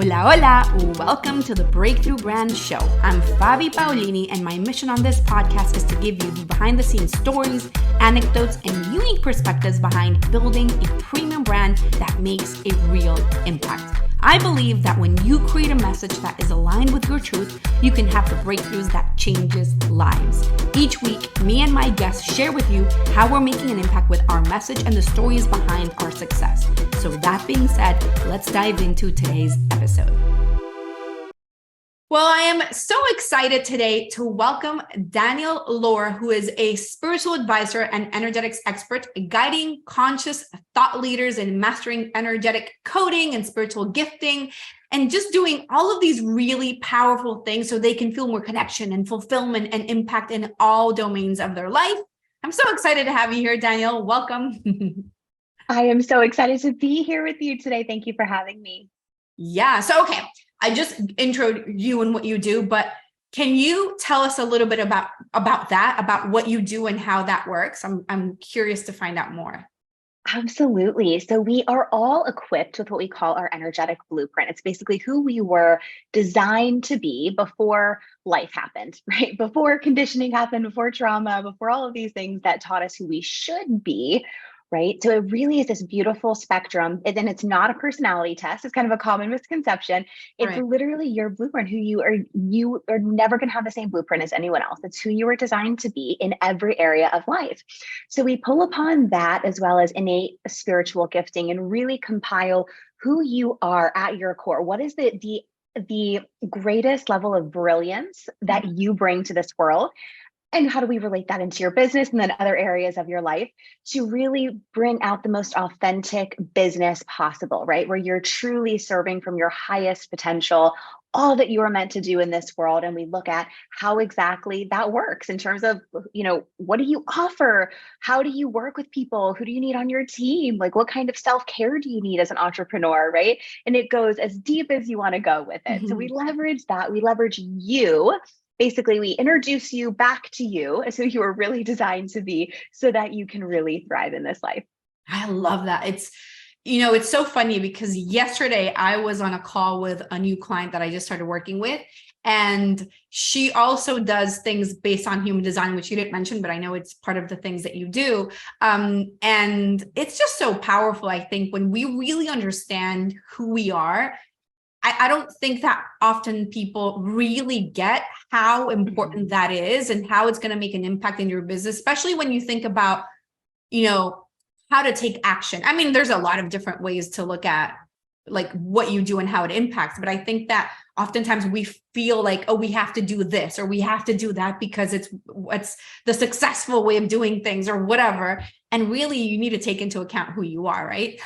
Hola, hola! Welcome to the Breakthrough Brand Show. I'm Fabi Paolini, and my mission on this podcast is to give you the behind-the-scenes stories, anecdotes, and unique perspectives behind building a premium brand that makes a real impact. I believe that when you create a message that is aligned with your truth, you can have the breakthroughs that changes lives. Each week, me and my guests share with you how we're making an impact with our message and the stories behind our success. So that being said, let's dive into today's episode. Well, I am so excited today to welcome Danielle Laura, who is a spiritual advisor and energetics expert, guiding conscious thought leaders in mastering energetic coding and spiritual gifting, and just doing all of these really powerful things so they can feel more connection and fulfillment and impact in all domains of their life. I'm so excited to have you here, Danielle. Welcome. I am so excited to be here with you today. Thank you for having me. Yeah. So, okay. I just introed you and what you do, but can you tell us a little bit about that, about what you do and how that works? I'm curious to find out more. Absolutely. So we are all equipped with what we call our energetic blueprint. It's basically who we were designed to be before life happened, right? Before conditioning happened, before trauma, before all of these things that taught us who we should be. Right. So it really is this beautiful spectrum. And then it's not a personality test. It's kind of a common misconception. It's Right. literally your blueprint, who you are never going to have the same blueprint as anyone else. It's who you were designed to be in every area of life. So we pull upon that as well as innate spiritual gifting and really compile who you are at your core. What is the greatest level of brilliance that you bring to this world? And how do we relate that into your business and then other areas of your life to really bring out the most authentic business possible, right? Where you're truly serving from your highest potential, all that you are meant to do in this world. And we look at how exactly that works in terms of, what do you offer? How do you work with people? Who do you need on your team? Like, what kind of self-care do you need as an entrepreneur, right? And it goes as deep as you want to go with it. So we leverage that. We leverage you. Basically, we introduce you back to you as who you were really designed to be so that you can really thrive in this life. I love that. It's so funny because yesterday I was on a call with a new client that I just started working with. And she also does things based on human design, which you didn't mention, but I know it's part of the things that you do. And it's just so powerful, I think, when we really understand who we are. I don't think that often people really get how important that is and how it's going to make an impact in your business, especially when you think about, how to take action. I mean, there's a lot of different ways to look at like what you do and how it impacts. But I think that oftentimes we feel like, oh, we have to do this or we have to do that because it's the successful way of doing things or whatever. And really, you need to take into account who you are, right?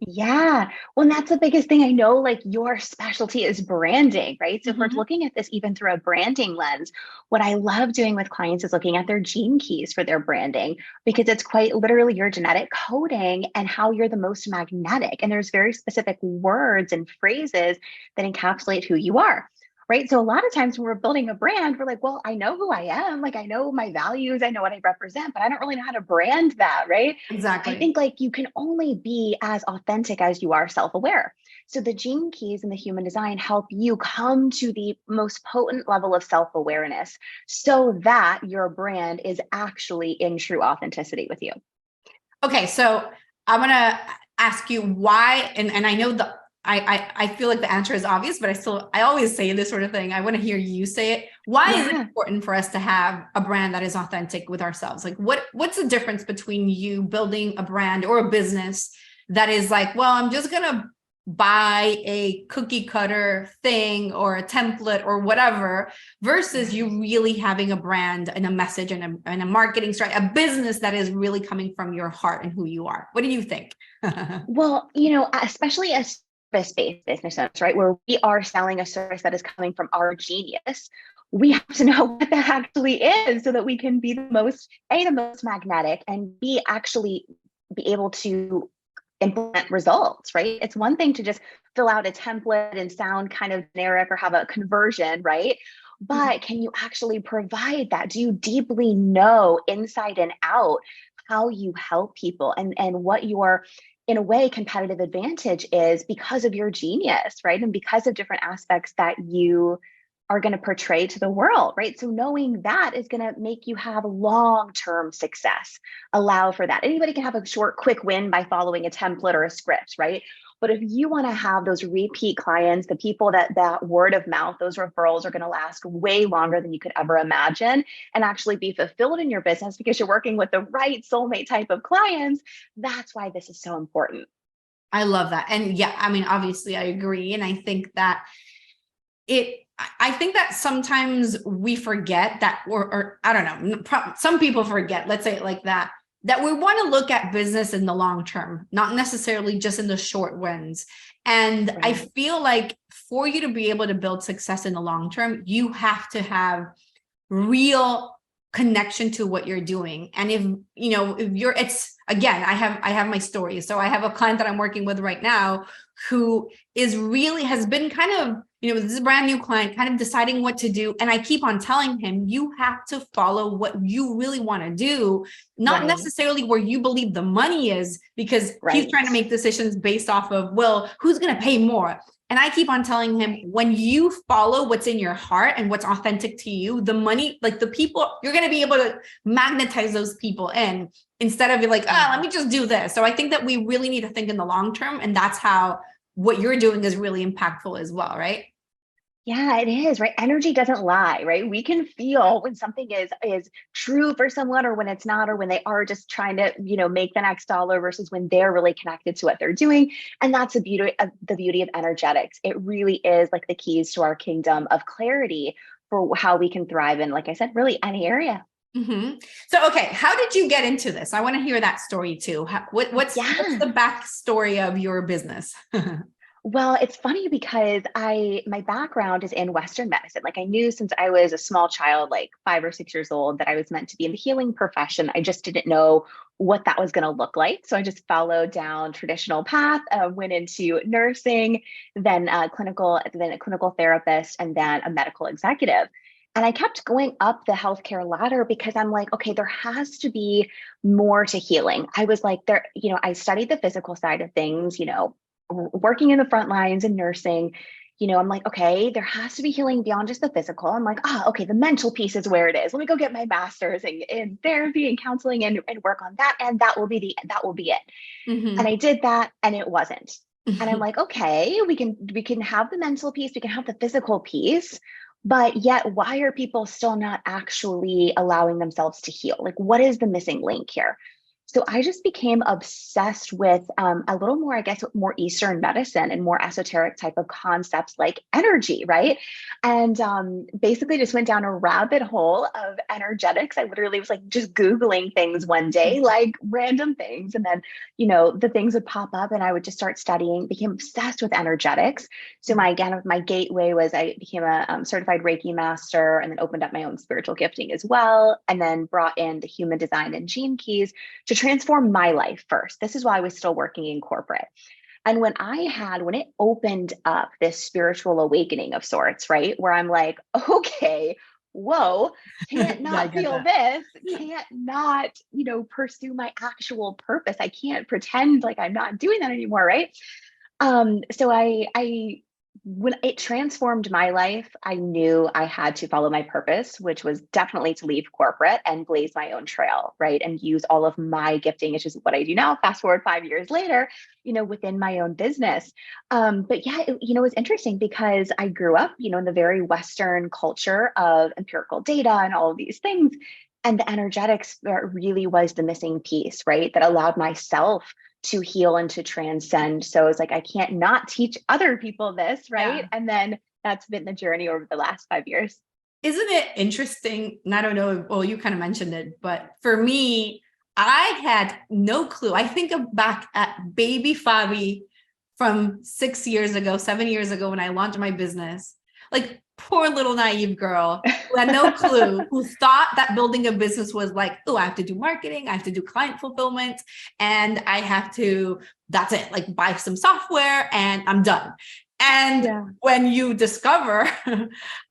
Yeah. Well, and that's the biggest thing. I know, like, your specialty is branding, right? So if we're looking at this even through a branding lens, what I love doing with clients is looking at their gene keys for their branding, because it's quite literally your genetic coding and how you're the most magnetic. And there's very specific words and phrases that encapsulate who you are. Right. So a lot of times when we're building a brand, we're like, well, I know who I am. Like, I know my values, I know what I represent, but I don't really know how to brand that. Right. I Exactly. think like you can only be as authentic as you are self-aware. So the gene keys and the human design help you come to the most potent level of self-awareness so that your brand is actually in true authenticity with you. Okay. So I'm going to ask you why, and I know I feel like the answer is obvious, but I always say this sort of thing. I want to hear you say it. Why is it important for us to have a brand that is authentic with ourselves? Like what's the difference between you building a brand or a business that is like, well, I'm just going to buy a cookie cutter thing or a template or whatever versus you really having a brand and a message and a marketing strategy, a business that is really coming from your heart and who you are. What do you think? Well, especially as service-based business owners, right, where we are selling a service that is coming from our genius, we have to know what that actually is so that we can be the most magnetic and actually be able to implement results, right? It's one thing to just fill out a template and sound kind of generic or have a conversion, right? But can you actually provide that? Do you deeply know inside and out how you help people and what your in a way, competitive advantage is because of your genius, right? And because of different aspects that you are going to portray to the world, right? So knowing that is going to make you have long-term success. Allow for that. Anybody can have a short, quick win by following a template or a script, right? But if you want to have those repeat clients, the people that word of mouth, those referrals are going to last way longer than you could ever imagine and actually be fulfilled in your business because you're working with the right soulmate type of clients. That's why this is so important. I love that. And yeah, I mean, obviously I agree. And I think that I think that sometimes we forget that, or I don't know, some people forget, let's say it like that we want to look at business in the long term, not necessarily just in the short wins. And right. I feel like for you to be able to build success in the long term, you have to have real connection to what you're doing. And if you're, it's again, I have my story. So I have a client that I'm working with right now who has been kind of, this is a brand new client, kind of deciding what to do. And I keep on telling him, you have to follow what you really want to do, not necessarily where you believe the money is, because he's trying to make decisions based off of, well, who's going to pay more? And I keep on telling him, when you follow what's in your heart and what's authentic to you, the money, like the people, you're going to be able to magnetize those people in, instead of like, let me just do this. So I think that we really need to think in the long term. And that's how what you're doing is really impactful as well, right? Yeah, it is, right? Energy doesn't lie, right? We can feel when something is true for someone or when it's not, or when they are just trying to, make the next dollar versus when they're really connected to what they're doing. And that's the beauty of energetics. It really is like the keys to our kingdom of clarity for how we can thrive in, like I said, really any area. Mm-hmm. So, okay, how did you get into this? I want to hear that story too. What's the backstory of your business? Well, it's funny because my background is in Western medicine. Like I knew since I was a small child, like 5 or 6 years old, that I was meant to be in the healing profession. I just didn't know what that was going to look like. So I just followed down traditional path, went into nursing, then a clinical therapist, and then a medical executive. And I kept going up the healthcare ladder because I'm like, okay, there has to be more to healing. I was like, I studied the physical side of things, working in the front lines and nursing, I'm like, okay, there has to be healing beyond just the physical. I'm like, okay, the mental piece is where it is. Let me go get my master's in therapy and counseling and work on that. And that will be it. Mm-hmm. And I did that and it wasn't. And I'm like, okay, we can have the mental piece, we can have the physical piece, but yet why are people still not actually allowing themselves to heal? Like, what is the missing link here? So I just became obsessed with a little more, I guess, more Eastern medicine and more esoteric type of concepts like energy, right? And basically just went down a rabbit hole of energetics. I literally was like just Googling things one day, like random things. And then, the things would pop up and I would just start studying, became obsessed with energetics. So my gateway was I became a certified Reiki master and then opened up my own spiritual gifting as well. And then brought in the human design and gene keys to transform my life first. This is why I was still working in corporate. And when it opened up this spiritual awakening of sorts, right? Where I'm like, okay, whoa, can't not feel this, can't not, pursue my actual purpose. I can't pretend like I'm not doing that anymore, right? So when it transformed my life, I knew I had to follow my purpose, which was definitely to leave corporate and blaze my own trail, right? And use all of my gifting, which is what I do now, fast forward 5 years later, within my own business. But yeah, it was interesting because I grew up, in the very Western culture of empirical data and all of these things. And the energetics really was the missing piece, right? That allowed myself to heal and to transcend. So it's like, I can't not teach other people this, right? Yeah. And then that's been the journey over the last 5 years. Isn't it interesting? And I don't know, well, you kind of mentioned it, but for me, I had no clue. I think back at baby Fabi from 7 years ago, when I launched my business, like poor little naive girl who had no clue, who thought that building a business was like, oh, I have to do marketing, I have to do client fulfillment, and I have to, that's it, like buy some software and I'm done. And when you discover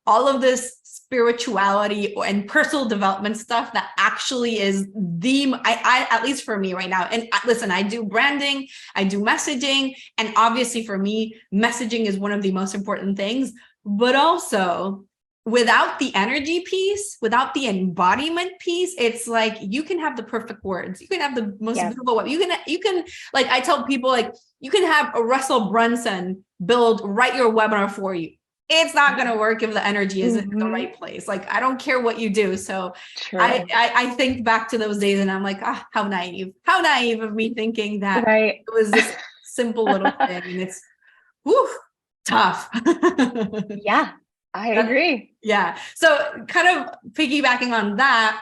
all of this spirituality and personal development stuff that actually is I at least for me right now. And listen, I do branding, I do messaging, and obviously for me, messaging is one of the most important things, but also without the energy piece, without the embodiment piece, it's like you can have the perfect words, you can have the most beautiful words. You can like I tell people, like you can have a Russell Brunson write your webinar for you. It's not going to work if the energy isn't in the right place. Like I don't care what you do. So I think back to those days and I'm like, how naive of me thinking that it was this simple little thing, and it's tough. Yeah. I agree. Yeah. So kind of piggybacking on that,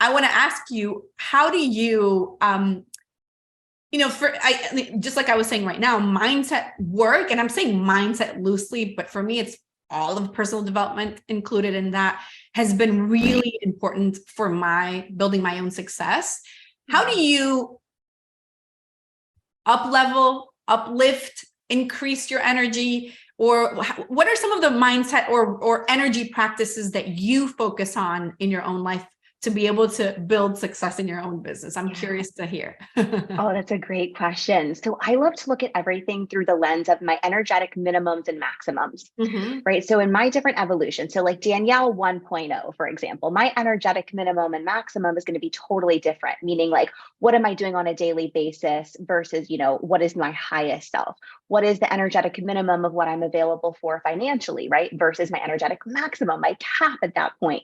I want to ask you, how do you, just like I was saying right now, mindset work, and I'm saying mindset loosely, but for me, it's all of personal development included in that, has been really important for building my own success. How do you uplift, increase your energy? Or what are some of the mindset or energy practices that you focus on in your own life to be able to build success in your own business? I'm curious to hear. Oh, that's a great question. So I love to look at everything through the lens of my energetic minimums and maximums, right? So in my different evolution, so like Danielle 1.0, for example, my energetic minimum and maximum is going to be totally different, meaning like, what am I doing on a daily basis versus, what is my highest self? What is the energetic minimum of what I'm available for financially, right? Versus my energetic maximum, my cap at that point.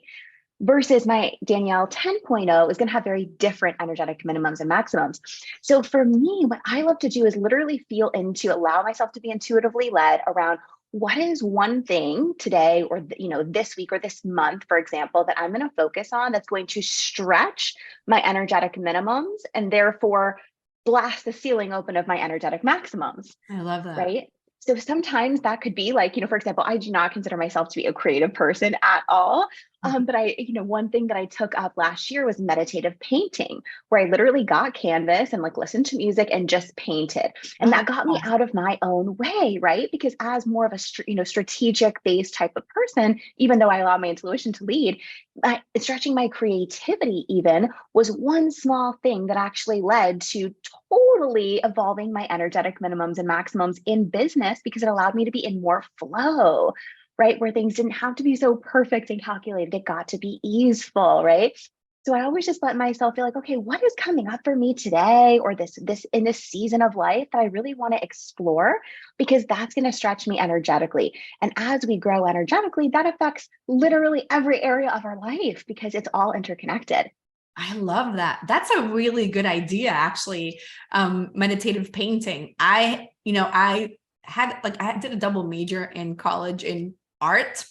Versus my Danielle 10.0 is going to have very different energetic minimums and maximums. So for me, what I love to do is literally allow myself to be intuitively led around what is one thing today or, this week or this month, for example, that I'm going to focus on that's going to stretch my energetic minimums and therefore blast the ceiling open of my energetic maximums. I love that. Right. So sometimes that could be like, for example, I do not consider myself to be a creative person at all. But one thing that I took up last year was meditative painting, where I literally got canvas and like listened to music and just painted. And that got me out of my own way, right? Because as more of a, strategic based type of person, even though I allow my intuition to lead, stretching my creativity even was one small thing that actually led to totally evolving my energetic minimums and maximums in business, because it allowed me to be in more flow, right? Where things didn't have to be so perfect and calculated. It got to be easeful, right? So I always just let myself feel like, okay, what is coming up for me today or this in this season of life that I really want to explore, because that's going to stretch me energetically. And as we grow energetically, that affects literally every area of our life because it's all interconnected. I love that. That's a really good idea, actually. Meditative painting. I did a double major in college in art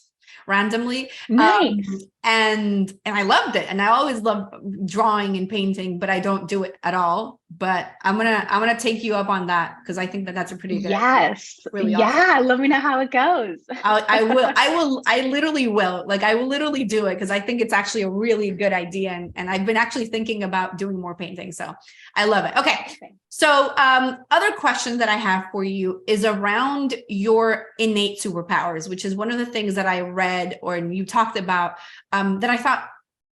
randomly. Nice. And I loved it. And I always loved drawing and painting, but I don't do it at all. But I'm gonna take you up on that, because I think that's a pretty good idea. Really awesome. Let me know how it goes. I literally will. Like, I will literally do it because I think it's actually a really good idea. And I've been actually thinking about doing more painting. So I love it. Okay. So other question that I have for you is around your innate superpowers, which is one of the things that I read or you talked about that I thought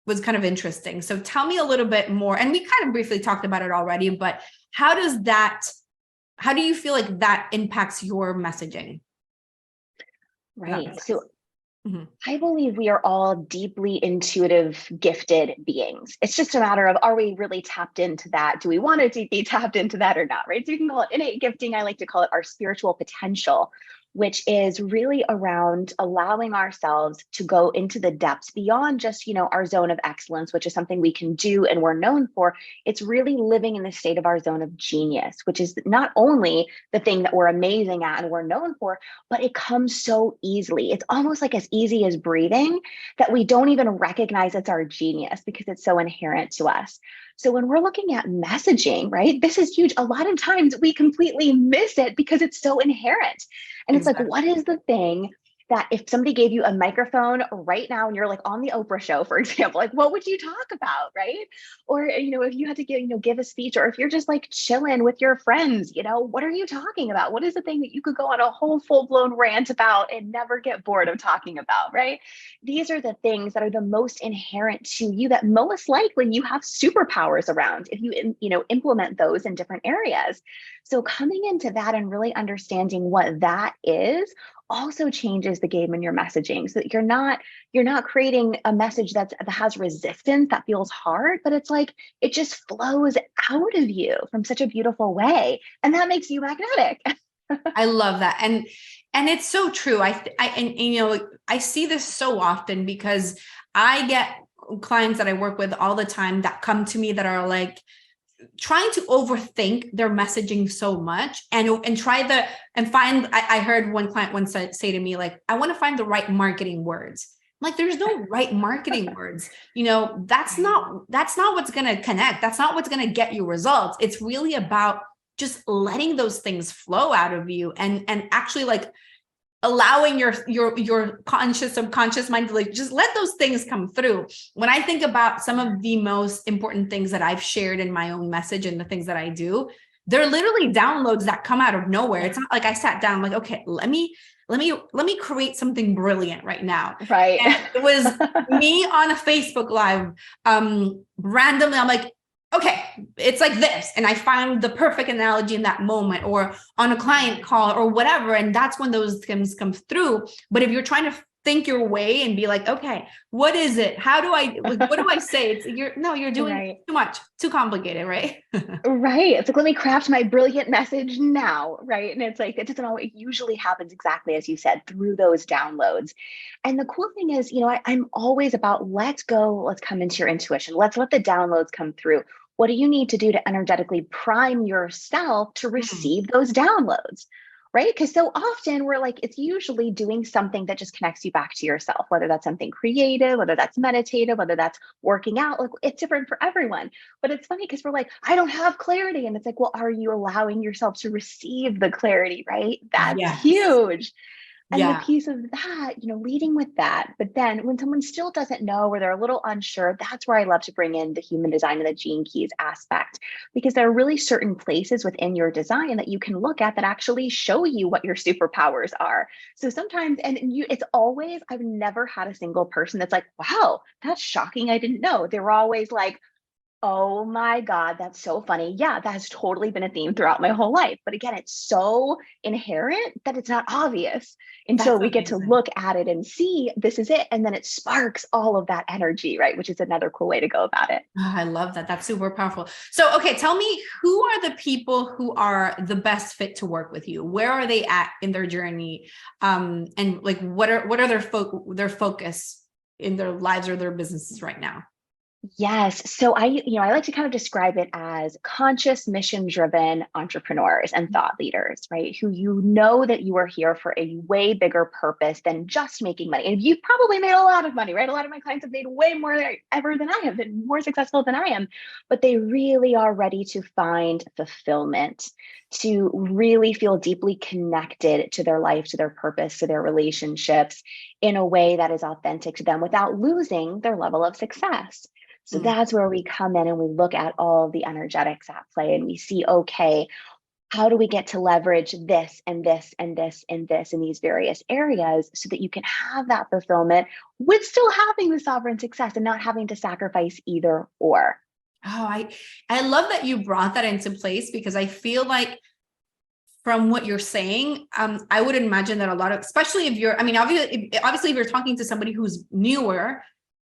was kind of interesting. So tell me a little bit more, and we kind of briefly talked about it already, but how do you feel like that impacts your messaging? Right. So I believe we are all deeply intuitive, gifted beings. It's just a matter of, are we really tapped into that? Do we want to be tapped into that or not? Right. So you can call it innate gifting. I like to call it our spiritual potential, which is really around allowing ourselves to go into the depths beyond just, our zone of excellence, which is something we can do and we're known for. It's really living in the state of our zone of genius, which is not only the thing that we're amazing at and we're known for, but it comes so easily. It's almost like as easy as breathing, that we don't even recognize it's our genius because it's so inherent to us. So when we're looking at messaging, right, this is huge. A lot of times we completely miss it because it's so inherent. And it's like, what is the thing that if somebody gave you a microphone right now and you're like on the Oprah show, for example, like what would you talk about, right? Or, if you had to give a speech, or if you're just like chilling with your friends, what are you talking about? What is the thing that you could go on a whole full-blown rant about and never get bored of talking about, right? These are the things that are the most inherent to you that most likely you have superpowers around if you, implement those in different areas. So coming into that and really understanding what that is also changes the game in your messaging, so that you're not creating a message that has resistance, that feels hard, but it's like it just flows out of you from such a beautiful way, and that makes you magnetic. I love that. And it's so true. I see this so often because I get clients that I work with all the time that come to me that are like trying to overthink their messaging so much and find, I heard one client once say to me, like, I want to find the right marketing words. I'm like, there's no right marketing words. That's not what's going to connect. That's not what's going to get you results. It's really about just letting those things flow out of you and actually like allowing your conscious, subconscious mind to like just let those things come through. When I think about some of the most important things that I've shared in my own message and the things that I do, they're literally downloads that come out of nowhere. It's not like I sat down like, okay, let me create something brilliant right now. Right. And it was me on a Facebook Live, randomly. I'm like, okay, it's like this. And I found the perfect analogy in that moment, or on a client call or whatever. And that's when those things come through. But if you're trying to think your way and be like, okay, what is it? What do I say? You're doing Right. too much, too complicated, right? Right. It's like, let me craft my brilliant message now. Right. And it's like, it usually happens exactly as you said, through those downloads. And the cool thing is, I'm always about, let's come into your intuition. Let's let the downloads come through. What do you need to do to energetically prime yourself to receive those downloads? Right? Because so often we're like, it's usually doing something that just connects you back to yourself, whether that's something creative, whether that's meditative, whether that's working out. Like, it's different for everyone. But it's funny because we're like, I don't have clarity. And it's like, well, are you allowing yourself to receive the clarity? Right? That's Yes. huge. And the Yeah. piece of that, leading with that. But then when someone still doesn't know, or they're a little unsure, that's where I love to bring in the human design and the gene keys aspect, because there are really certain places within your design that you can look at that actually show you what your superpowers are. So sometimes, it's always, I've never had a single person that's like, wow, that's shocking, I didn't know. They were always like, oh my God, that's so funny. Yeah, that has totally been a theme throughout my whole life. But again, it's so inherent that it's not obvious until That's we get to amazing. look at it and see this is it. And then it sparks all of that energy, right? Which is another cool way to go about it. Oh, I love that. That's super powerful. So, okay, tell me, who are the people who are the best fit to work with you? Where are they at in their journey? And like, what are their focus in their lives or their businesses right now? Yes. So I like to kind of describe it as conscious, mission-driven entrepreneurs and thought leaders, right? Who that you are here for a way bigger purpose than just making money. And you've probably made a lot of money, right? A lot of my clients have made way more ever than I have, been more successful than I am, but they really are ready to find fulfillment, to really feel deeply connected to their life, to their purpose, to their relationships in a way that is authentic to them without losing their level of success. So that's where we come in and we look at all the energetics at play, and we see, okay, how do we get to leverage this and this and this and this in these various areas so that you can have that fulfillment with still having the sovereign success and not having to sacrifice either or. Oh, I love that you brought that into place, because I feel like from what you're saying, I would imagine that a lot of, especially if you're, obviously if you're talking to somebody who's newer,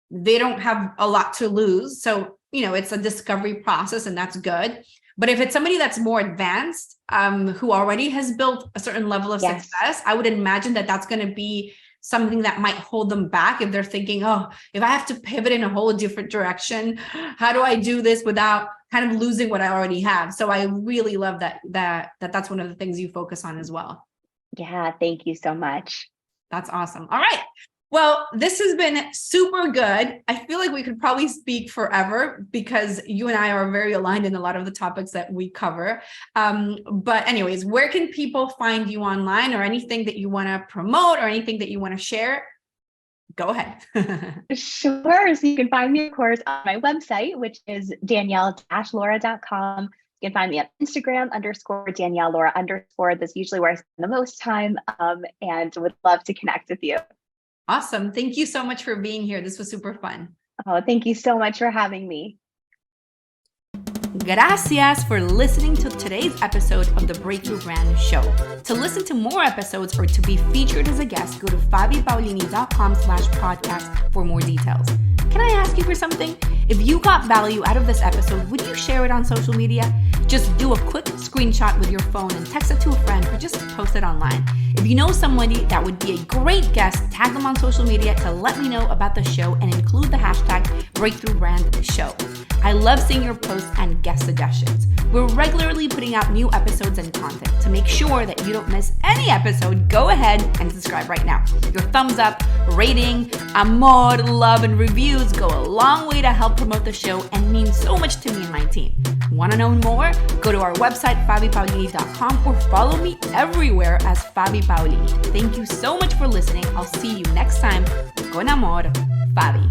they don't have a lot to lose. So, it's a discovery process, and that's good. But if it's somebody that's more advanced, who already has built a certain level of success, I would imagine that that's going to be something that might hold them back if they're thinking, oh, if I have to pivot in a whole different direction, how do I do this without kind of losing what I already have? So I really love that's one of the things you focus on as well. Yeah, thank you so much. That's awesome. All right. Well, this has been super good. I feel like we could probably speak forever because you and I are very aligned in a lot of the topics that we cover. But anyways, where can people find you online, or anything that you want to promote, or anything that you want to share? Go ahead. Sure. So you can find me, of course, on my website, which is Danielle-Laura.com. You can find me on Instagram _Danielle Laura _. That's usually where I spend the most time, and would love to connect with you. Awesome. Thank you so much for being here. This was super fun. Oh, thank you so much for having me. Gracias for listening to today's episode of the Breakthrough Brand Show. To listen to more episodes or to be featured as a guest, go to fabipaolini.com/podcast for more details. Can I ask you for something? If you got value out of this episode, would you share it on social media? Just do a quick screenshot with your phone and text it to a friend, or just post it online. If you know somebody that would be a great guest, tag them on social media to let me know about the show and include the hashtag Breakthrough Brand Show. I love seeing your posts and guest suggestions. We're regularly putting out new episodes and content. To make sure that you don't miss any episode, go ahead and subscribe right now. Your thumbs up, rating, amor, love, and reviews go a long way to help promote the show and mean so much to me and my team. Want to know more? Go to our website, fabipaolini.com, or follow me everywhere as Fabi Paolini. Thank you so much for listening. I'll see you next time. Con amor, Fabi.